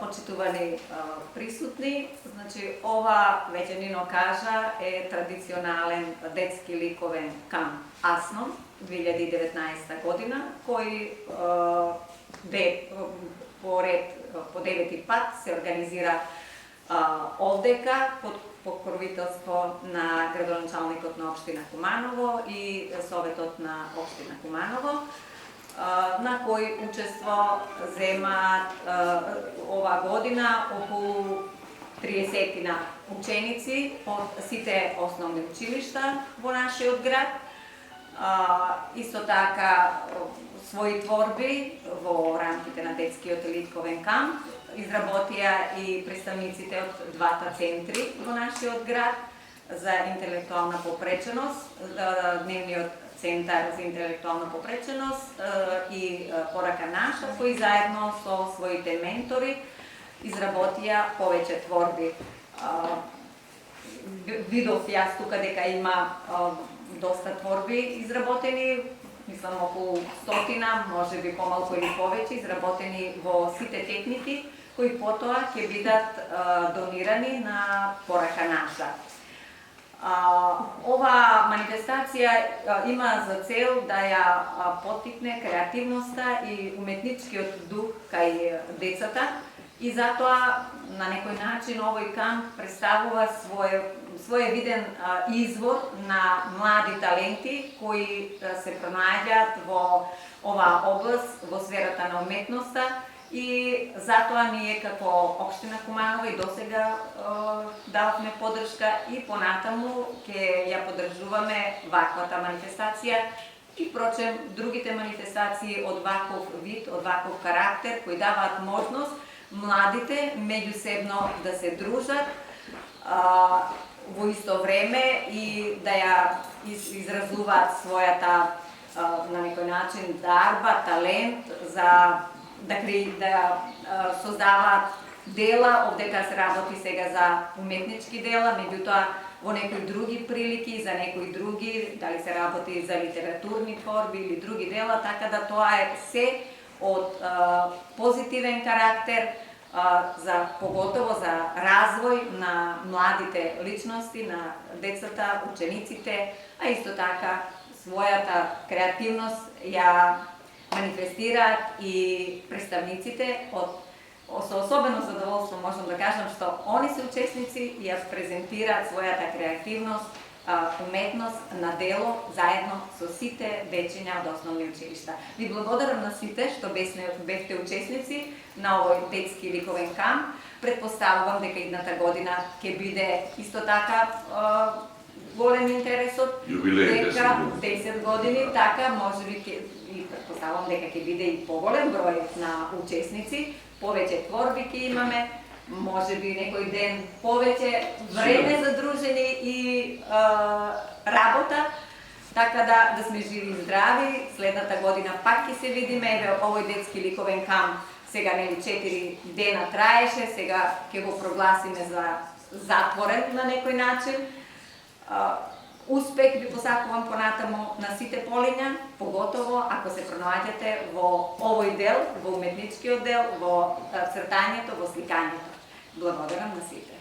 почитувани присутни, значи ова вечернино кажа е традиционален детски ликовен камп Асном 2019 година, кој по девети пат се организира овдека под покровителство на градоначалникот на општина Куманово и Советот на општина Куманово, на кој учество земаат ова година околу 30 ученици од сите основни училишта во нашиот град. Исто така своји творби во рамките на детскиот ликовен камп изработија и представниците од двата центри во нашиот град за интелектуална попреченост, дневниот центар за интелектуална попреченост и Порака наша, кои заедно со своите ментори изработија повеќе творби. Видов јас тука дека има доста творби изработени, мислам околу 100, можеби помалку или повеќе, изработени во сите техники, кои потоа ќе бидат донирани на Порака наша. Ова манифестација има за цел да ја поттикне креативноста и уметничкиот дух кај децата и затоа на некој начин овој камп представува своевиден извор на млади таленти кои се пронајдат во оваа област, во сферата на уметноста. И затоа ние како општина Куманово и досега дававме поддршка и понатаму ќе ја поддржуваме ваквата манифестација и прочем другите манифестации од ваков вид, од ваков карактер кои даваат можност младите меѓусебно да се дружат во исто време и да ја изразуваат својата на некој начин дарба, талент за да создаваат дела, овдека се работи сега за уметнички дела, меѓутоа во некои други прилики, за некои други, дали се работи за литературни творби или други дела, така да тоа е се од позитивен карактер, поготово за развој на младите личности, на децата, учениците, а исто така својата креативност ја манифестираат и представниците со особено задоволство можам да кажам што они се учесници и ја презентираат својата креативност, уметност на дело заедно со сите дечиња од основни училишта. Ви благодарам на сите што бевте учесници на овој детски ликовен камп. Предпоставувам дека идната година ќе биде исто така голем интересот, дека 10 години, така можеби и предпоставам дека ќе биде и поголем број на учесници, повеќе творби ќе имаме, можеби некој ден повеќе време за дружење и работа, така да сме живи и здрави. Следната година пак ќе се видиме, еве овој детски ликовен камп сега нели 4 дена траеше, сега ќе го прогласиме за затворен на некој начин. Успех ви посакувам понатаму на сите полиња, поготово ако се пронајдете во овој дел, во уметничкиот дел, во цртањето, во сликањето. Благодарам на сите.